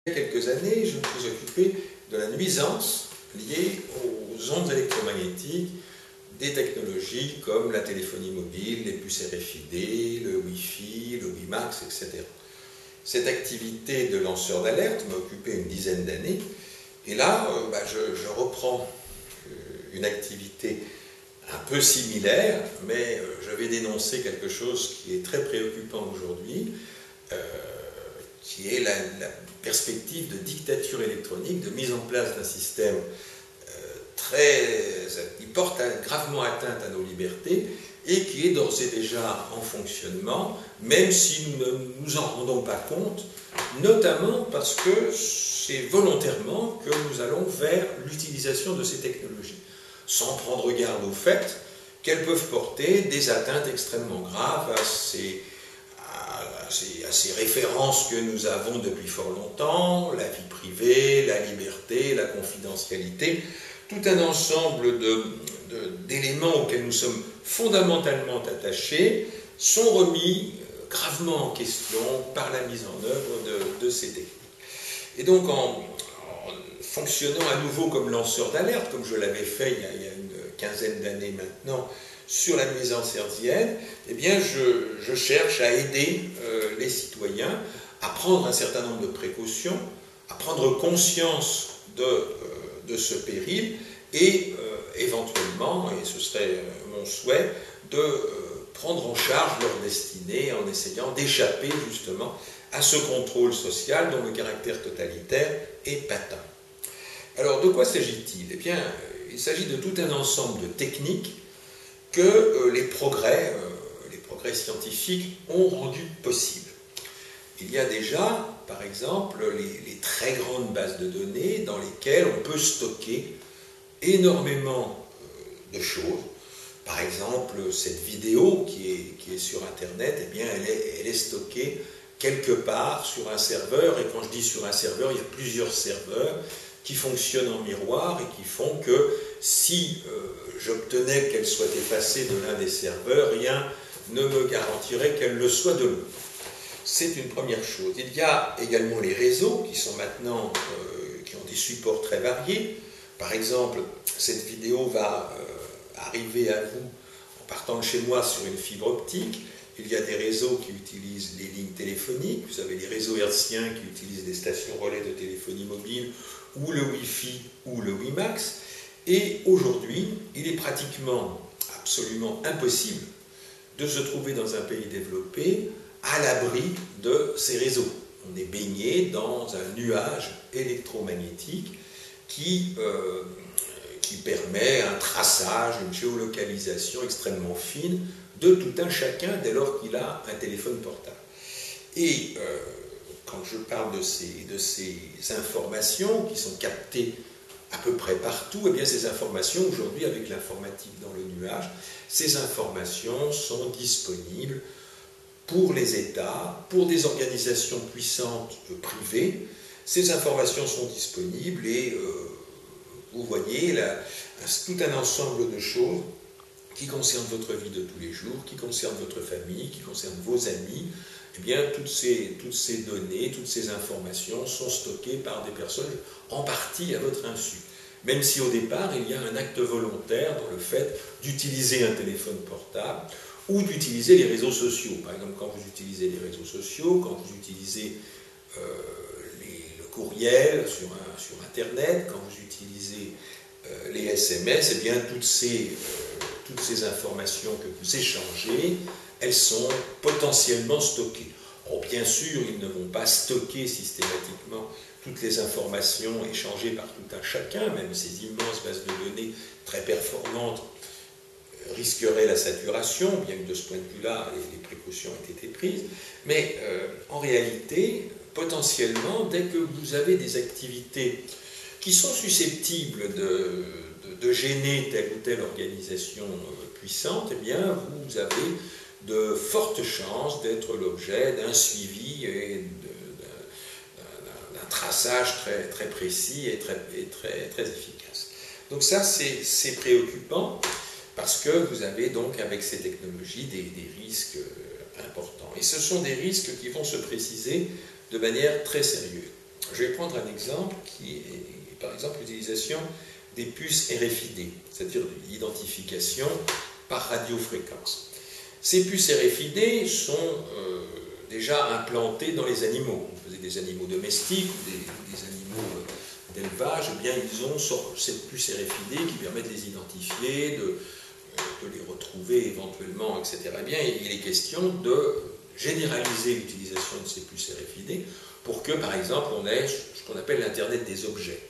Il y a quelques années, je me suis occupé de la nuisance liée aux ondes électromagnétiques des technologies comme la téléphonie mobile, les puces RFID, le Wi-Fi, le WiMAX, etc. Cette activité de lanceur d'alerte m'a occupé une dizaine d'années, et là, je reprends une activité un peu similaire, mais je vais dénoncer quelque chose qui est très préoccupant aujourd'hui, qui est la perspective de dictature électronique, de mise en place d'un système qui porte gravement atteinte à nos libertés et qui est d'ores et déjà en fonctionnement, même si nous ne nous en rendons pas compte, notamment parce que c'est volontairement que nous allons vers l'utilisation de ces technologies, sans prendre garde au fait qu'elles peuvent porter des atteintes extrêmement graves à ces références que nous avons depuis fort longtemps, la vie privée, la liberté, la confidentialité, tout un ensemble d'éléments auxquels nous sommes fondamentalement attachés sont remis gravement en question par la mise en œuvre de ces techniques. Et donc en fonctionnant à nouveau comme lanceur d'alerte, comme je l'avais fait il y a une quinzaine d'années maintenant, sur la nuisance hertzienne, eh bien je cherche à aider les citoyens à prendre un certain nombre de précautions, à prendre conscience de ce péril et éventuellement, et ce serait mon souhait, de prendre en charge leur destinée en essayant d'échapper justement à ce contrôle social dont le caractère totalitaire est patent. Alors de quoi s'agit-il? Eh bien, il s'agit de tout un ensemble de techniques que les progrès scientifiques ont rendu possibles. Il y a déjà, par exemple, les très grandes bases de données dans lesquelles on peut stocker énormément de choses. Par exemple, cette vidéo qui est sur Internet, eh bien, elle est stockée quelque part sur un serveur, et quand je dis sur un serveur, il y a plusieurs serveurs qui fonctionnent en miroir et qui font que si j'obtenais qu'elle soit effacée de l'un des serveurs, rien ne me garantirait qu'elle le soit de l'autre. C'est une première chose. Il y a également les réseaux qui sont maintenant, qui ont des supports très variés. Par exemple, cette vidéo va arriver à vous en partant de chez moi sur une fibre optique. Il y a des réseaux qui utilisent les lignes téléphoniques. Vous avez les réseaux hertziens qui utilisent des stations relais de téléphonie mobile, ou le Wi-Fi ou le WiMAX. Et aujourd'hui, il est pratiquement absolument impossible de se trouver dans un pays développé à l'abri de ces réseaux. On est baigné dans un nuage électromagnétique qui permet un traçage, une géolocalisation extrêmement fine de tout un chacun dès lors qu'il a un téléphone portable. Et quand je parle de ces informations qui sont captées à peu près partout, eh bien ces informations, aujourd'hui avec l'informatique dans le nuage, ces informations sont disponibles pour les États, pour des organisations puissantes privées. Ces informations sont disponibles et vous voyez tout un ensemble de choses qui concernent votre vie de tous les jours, qui concernent votre famille, qui concernent vos amis. Eh bien, toutes ces données, toutes ces informations sont stockées par des personnes en partie à votre insu. Même si au départ, il y a un acte volontaire dans le fait d'utiliser un téléphone portable ou d'utiliser les réseaux sociaux. Par exemple, quand vous utilisez les réseaux sociaux, quand vous utilisez le courriel sur Internet, quand vous utilisez les SMS, eh bien, toutes ces informations que vous échangez, elles sont potentiellement stockées. Or, bien sûr, ils ne vont pas stocker systématiquement toutes les informations échangées par tout un chacun, même ces immenses bases de données très performantes risqueraient la saturation, bien que de ce point de vue-là, les précautions aient été prises. Mais en réalité, potentiellement, dès que vous avez des activités qui sont susceptibles de gêner telle ou telle organisation puissante, eh bien, vous avez de fortes chances d'être l'objet d'un suivi et d'un traçage très, très précis et très efficace. Donc ça, c'est préoccupant parce que vous avez donc avec ces technologies des risques importants. Et ce sont des risques qui vont se préciser de manière très sérieuse. je vais prendre un exemple qui est, par exemple, l'utilisation des puces RFID, c'est-à-dire l'identification par radiofréquence. Ces puces RFID sont déjà implantées dans les animaux. Vous avez des animaux domestiques ou des animaux d'élevage, eh bien ils ont cette puce RFID qui permet de les identifier, de les retrouver éventuellement, etc. Eh bien, il est question de généraliser l'utilisation de ces puces RFID pour que, par exemple, on ait ce qu'on appelle l'Internet des objets.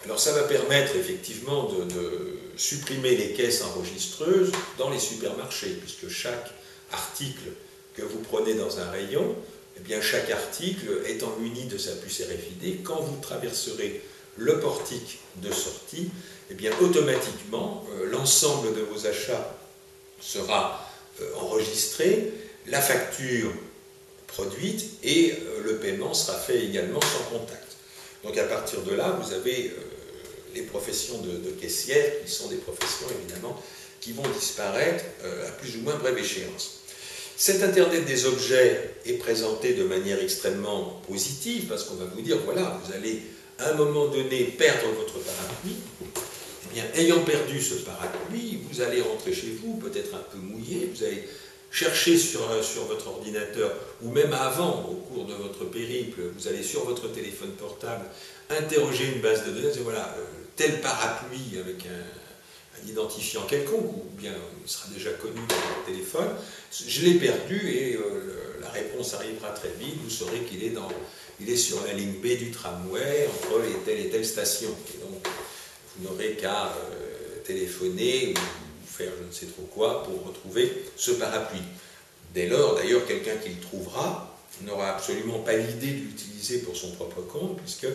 Alors ça va permettre effectivement de supprimer les caisses enregistreuses dans les supermarchés, puisque chaque article que vous prenez dans un rayon, eh bien chaque article étant muni de sa puce RFID, quand vous traverserez le portique de sortie, eh bien automatiquement l'ensemble de vos achats sera enregistré, la facture produite et le paiement sera fait également sans contact. Donc à partir de là, vous avez les professions de caissières, qui sont des professions évidemment qui vont disparaître à plus ou moins brève échéance. Cet Internet des objets est présenté de manière extrêmement positive, parce qu'on va vous dire, voilà, vous allez à un moment donné perdre votre parapluie. Eh bien, ayant perdu ce parapluie, vous allez rentrer chez vous, peut-être un peu mouillé, vous allez chercher sur votre ordinateur, ou même avant, au cours de votre périple, vous allez sur votre téléphone portable interroger une base de données, et voilà, tel parapluie avec un identifiant quelconque, ou bien il sera déjà connu dans votre téléphone, je l'ai perdu et la réponse arrivera très vite, vous saurez qu'il est sur la ligne B du tramway, entre les telle station. Et donc, vous n'aurez qu'à téléphoner ou faire je ne sais trop quoi pour retrouver ce parapluie. Dès lors, d'ailleurs, quelqu'un qui le trouvera n'aura absolument pas l'idée de l'utiliser pour son propre compte, puisque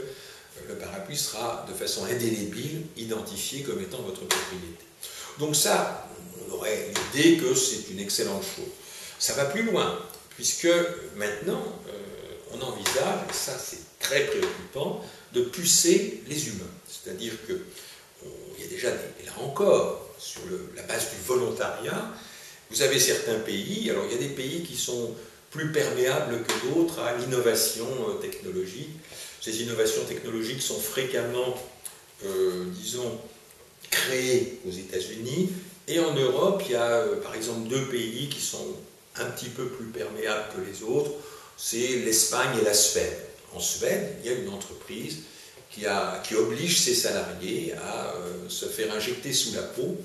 le parapluie sera de façon indélébile identifié comme étant votre propriété. Donc ça, on aurait l'idée que c'est une excellente chose. Ça va plus loin, puisque maintenant, on envisage, et ça c'est très préoccupant, de pucer les humains. C'est-à-dire qu'il y a déjà, et là encore, sur la base du volontariat, vous avez certains pays, alors il y a des pays qui sont plus perméables que d'autres à l'innovation technologique. Ces innovations technologiques sont fréquemment, disons, créées aux États-Unis, et en Europe, il y a par exemple deux pays qui sont un petit peu plus perméables que les autres, c'est l'Espagne et la Suède. En Suède, il y a une entreprise qui oblige ses salariés à se faire injecter sous la peau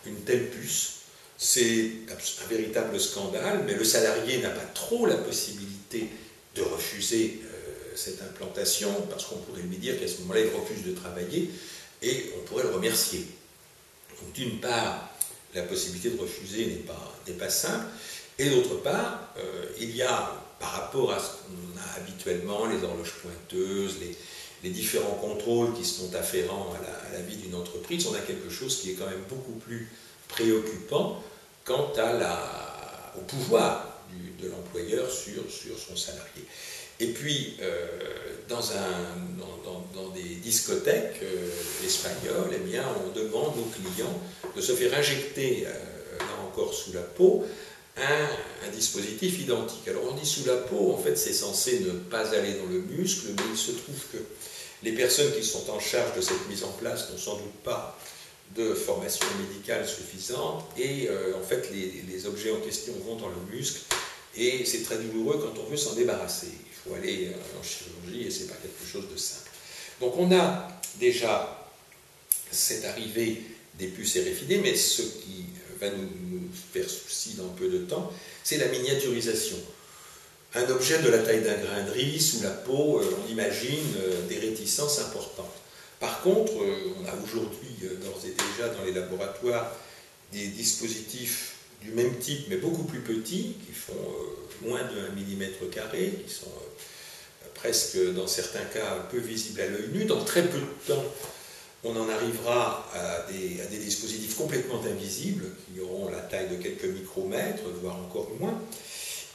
une telle puce. C'est un véritable scandale, mais le salarié n'a pas trop la possibilité de refuser cette implantation, parce qu'on pourrait lui dire qu'à ce moment-là, il refuse de travailler, et on pourrait le remercier. Donc d'une part, la possibilité de refuser n'est pas simple, et d'autre part, il y a, par rapport à ce qu'on a habituellement, les horloges pointeuses, les différents contrôles qui sont afférents à la vie d'une entreprise, on a quelque chose qui est quand même beaucoup plus préoccupant quant au pouvoir de l'employeur sur son salarié. Et puis, dans des discothèques espagnoles, eh bien, on demande aux clients de se faire injecter, là encore sous la peau, un dispositif identique. Alors on dit sous la peau, en fait c'est censé ne pas aller dans le muscle, mais il se trouve que les personnes qui sont en charge de cette mise en place n'ont sans doute pas de formation médicale suffisante, et en fait les objets en question vont dans le muscle, et c'est très douloureux quand on veut s'en débarrasser. Il faut aller en chirurgie et c'est pas quelque chose de simple. Donc on a déjà cette arrivée des puces RFID, mais ce qui va nous faire souci dans peu de temps, c'est la miniaturisation. Un objet de la taille d'un grain de riz sous la peau, on imagine des réticences importantes. Par contre, on a aujourd'hui d'ores et déjà dans les laboratoires des dispositifs du même type, mais beaucoup plus petits, qui font moins de 1 mm², qui sont presque, dans certains cas, peu visibles à l'œil nu. Dans très peu de temps, on en arrivera à des dispositifs complètement invisibles, qui auront la taille de quelques micromètres, voire encore moins.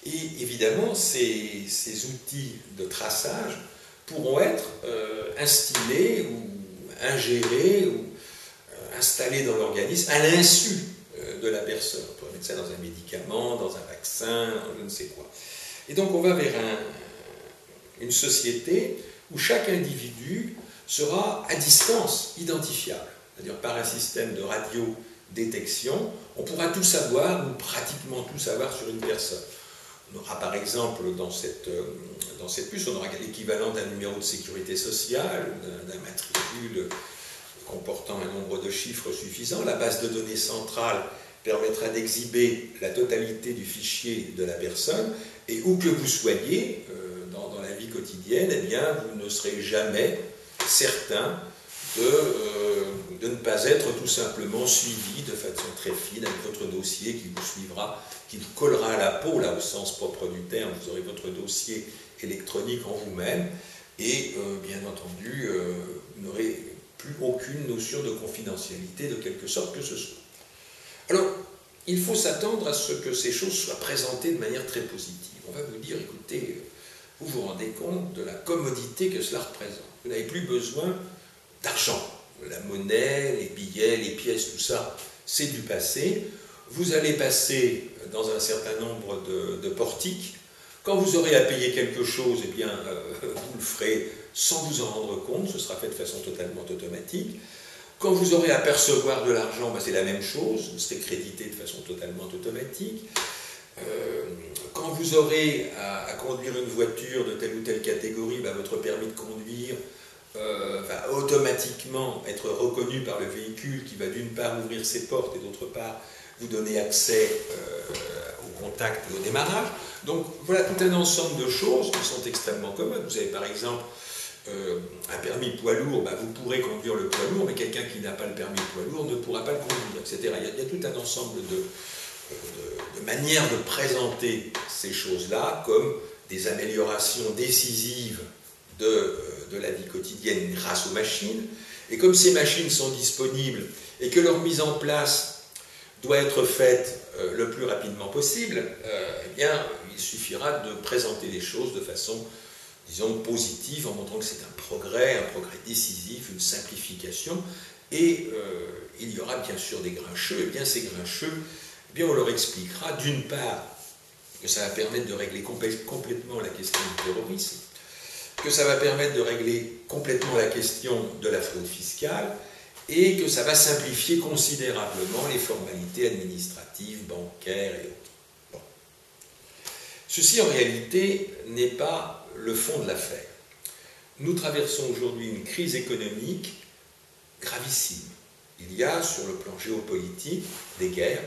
Et évidemment, ces outils de traçage pourront être instillés ou ingérés ou installés dans l'organisme à l'insu de la personne. On pourrait mettre ça dans un médicament, dans un vaccin, je ne sais quoi. Et donc on va vers une société où chaque individu sera à distance identifiable, c'est-à-dire par un système de radiodétection, on pourra tout savoir, ou pratiquement tout savoir sur une personne. On aura par exemple dans cette puce, on aura l'équivalent d'un numéro de sécurité sociale, d'un matricule comportant un nombre de chiffres suffisant. La base de données centrale permettra d'exhiber la totalité du fichier de la personne, et où que vous soyez dans la vie quotidienne, eh bien, vous ne serez jamais certain de ne pas être tout simplement suivi de façon très fine avec votre dossier qui vous suivra, qui vous collera à la peau, là au sens propre du terme. Vous aurez votre dossier électronique en vous-même, et bien entendu, vous n'aurez plus aucune notion de confidentialité de quelque sorte que ce soit. Alors, il faut s'attendre à ce que ces choses soient présentées de manière très positive. On va vous dire, écoutez, vous vous rendez compte de la commodité que cela représente. Vous n'avez plus besoin d'argent. La monnaie, les billets, les pièces, tout ça, c'est du passé. Vous allez passer dans un certain nombre de portiques. Quand vous aurez à payer quelque chose, eh bien, vous le ferez sans vous en rendre compte, ce sera fait de façon totalement automatique. Quand vous aurez à percevoir de l'argent, ben c'est la même chose, vous serez crédité de façon totalement automatique. Quand vous aurez à conduire une voiture de telle ou telle catégorie, ben votre permis de conduire va automatiquement être reconnu par le véhicule qui va d'une part ouvrir ses portes et d'autre part vous donner accès au contact et au démarrage. Donc voilà tout un ensemble de choses qui sont extrêmement commodes. Vous avez par exemple un permis poids lourd, ben vous pourrez conduire le poids lourd, mais quelqu'un qui n'a pas le permis poids lourd ne pourra pas le conduire, etc. Il y a tout un ensemble de manières de présenter ces choses-là comme des améliorations décisives de la vie quotidienne grâce aux machines. Et comme ces machines sont disponibles et que leur mise en place doit être faite le plus rapidement possible, eh bien, il suffira de présenter les choses de façon, disons, positive, en montrant que c'est un progrès décisif, une simplification, et il y aura bien sûr des grincheux, et bien ces grincheux, eh bien, on leur expliquera d'une part que ça va permettre de régler complètement la question du terrorisme, que ça va permettre de régler complètement la question de la fraude fiscale, et que ça va simplifier considérablement les formalités administratives, bancaires et autres. Bon. Ceci, en réalité, n'est pas le fond de l'affaire. Nous traversons aujourd'hui une crise économique gravissime. Il y a, sur le plan géopolitique, des guerres,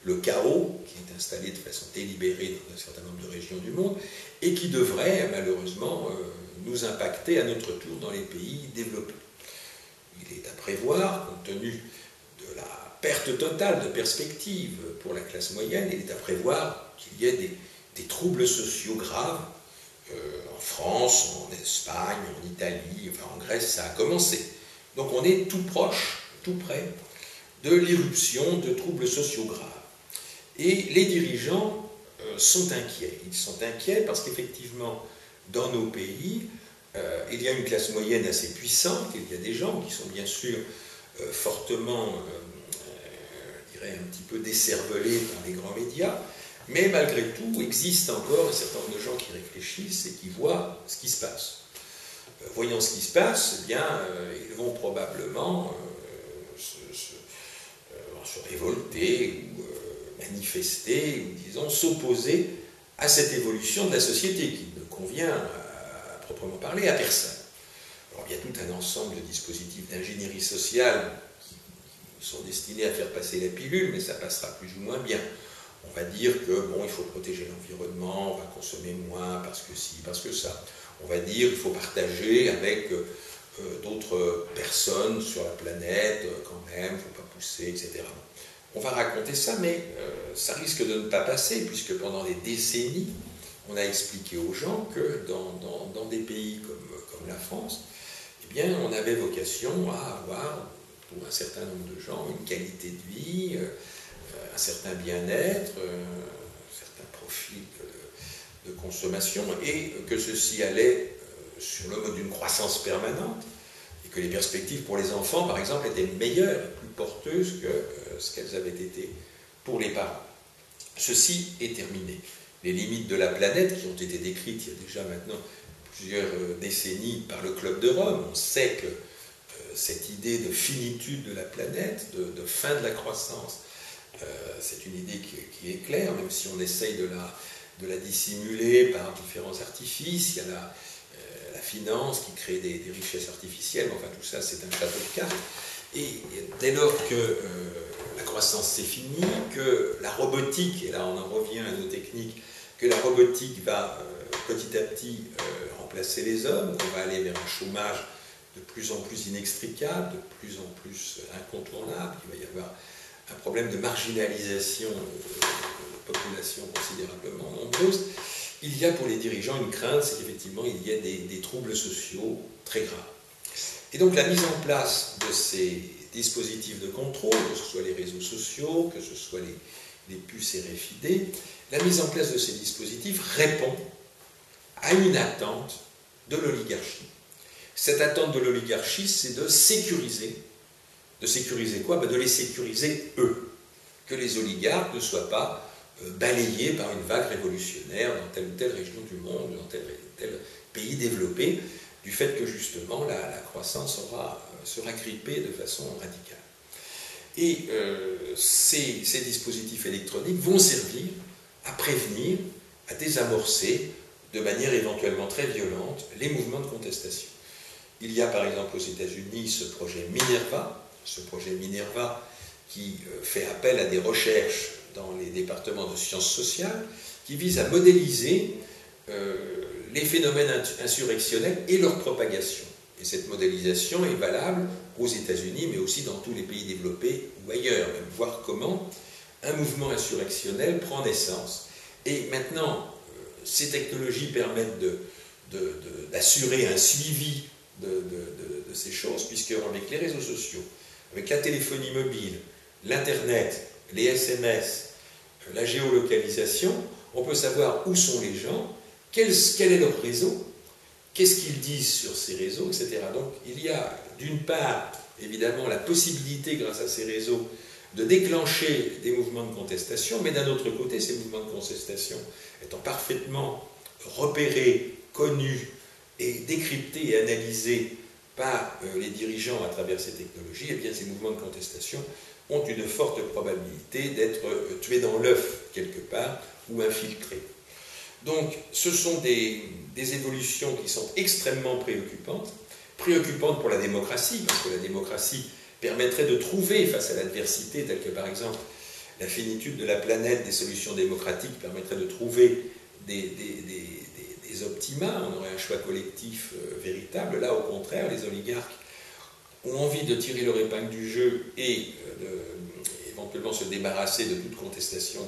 le chaos qui est installé de façon délibérée dans un certain nombre de régions du monde et qui devrait, malheureusement, nous impacter à notre tour dans les pays développés. Il est à prévoir, compte tenu de la perte totale de perspective pour la classe moyenne, il est à prévoir qu'il y ait des troubles sociaux graves en France, en Espagne, en Italie, enfin en Grèce, ça a commencé. Donc on est tout proche, tout près de l'irruption de troubles sociaux graves. Et les dirigeants sont inquiets. Ils sont inquiets parce qu'effectivement, dans nos pays, il y a une classe moyenne assez puissante, il y a des gens qui sont bien sûr fortement, je dirais, un petit peu décervelés par les grands médias, mais malgré tout, il existe encore un certain nombre de gens qui réfléchissent et qui voient ce qui se passe. Voyant ce qui se passe, eh bien, ils vont probablement se révolter ou manifester, ou disons s'opposer à cette évolution de la société qui ne convient à proprement parler à personne. Alors il y a tout un ensemble de dispositifs d'ingénierie sociale qui sont destinés à faire passer la pilule, mais ça passera plus ou moins bien. On va dire que bon, il faut protéger l'environnement, on va consommer moins parce que si, parce que ça. On va dire qu'il faut partager avec d'autres personnes sur la planète quand même, il ne faut pas pousser, etc. On va raconter ça, mais ça risque de ne pas passer, puisque pendant des décennies, on a expliqué aux gens que dans des pays comme la France, eh bien, on avait vocation à avoir, pour un certain nombre de gens, une qualité de vie, un certain bien-être, un certain profil de consommation, et que ceci allait sur le mode d'une croissance permanente, et que les perspectives pour les enfants, par exemple, étaient meilleures et plus porteuses que ce qu'elles avaient été pour les parents. Ceci est terminé. Les limites de la planète, qui ont été décrites il y a déjà maintenant plusieurs décennies par le Club de Rome. On sait que cette idée de finitude de la planète, de fin de la croissance, c'est une idée qui est claire, même si on essaye de la dissimuler par différents artifices. Il y a la finance qui crée des richesses artificielles, enfin tout ça c'est un château de cartes. Et dès lors que la croissance c'est fini, que la robotique, et là on en revient à nos techniques, que la robotique va petit à petit remplacer les hommes, qu'on va aller vers un chômage de plus en plus inextricable, de plus en plus incontournable, il va y avoir un problème de marginalisation de populations considérablement nombreuses, il y a pour les dirigeants une crainte, c'est qu'effectivement il y a des troubles sociaux très graves. Et donc la mise en place de ces dispositifs de contrôle, que ce soit les réseaux sociaux, que ce soit les puces RFID, la mise en place de ces dispositifs répond à une attente de l'oligarchie. Cette attente de l'oligarchie, c'est de sécuriser. De sécuriser quoi? De les sécuriser eux. Que les oligarques ne soient pas balayés par une vague révolutionnaire dans telle ou telle région du monde, dans tel ou tel pays développé, du fait que justement la croissance sera grippée de façon radicale. Et ces dispositifs électroniques vont servir à prévenir, à désamorcer, de manière éventuellement très violente, les mouvements de contestation. Il y a par exemple aux États-Unis ce projet Minerva qui fait appel à des recherches dans les départements de sciences sociales, qui vise à modéliser les phénomènes insurrectionnels et leur propagation. Et cette modélisation est valable aux États-Unis, mais aussi dans tous les pays développés ou ailleurs, même voir comment un mouvement insurrectionnel prend naissance. Et maintenant, ces technologies permettent d'assurer un suivi de ces choses, puisque avec les réseaux sociaux, avec la téléphonie mobile, l'Internet, les SMS, la géolocalisation, on peut savoir où sont les gens, quel est leur réseau, qu'est-ce qu'ils disent sur ces réseaux, etc. Donc il y a d'une part, évidemment, la possibilité, grâce à ces réseaux, de déclencher des mouvements de contestation, mais d'un autre côté, ces mouvements de contestation étant parfaitement repérés, connus et décryptés et analysés par les dirigeants à travers ces technologies, eh bien ces mouvements de contestation ont une forte probabilité d'être tués dans l'œuf quelque part ou infiltrés. Donc ce sont des évolutions qui sont extrêmement préoccupantes pour la démocratie, parce que la démocratie permettrait de trouver face à l'adversité, telle que par exemple la finitude de la planète, des solutions démocratiques permettrait de trouver des optima, on aurait un choix collectif véritable. Là, au contraire, les oligarques ont envie de tirer leur épingle du jeu et éventuellement se débarrasser de toute contestation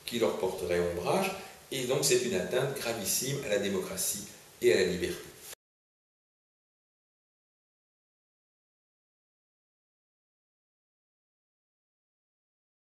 qui leur porterait ombrage, et donc c'est une atteinte gravissime à la démocratie et à la liberté.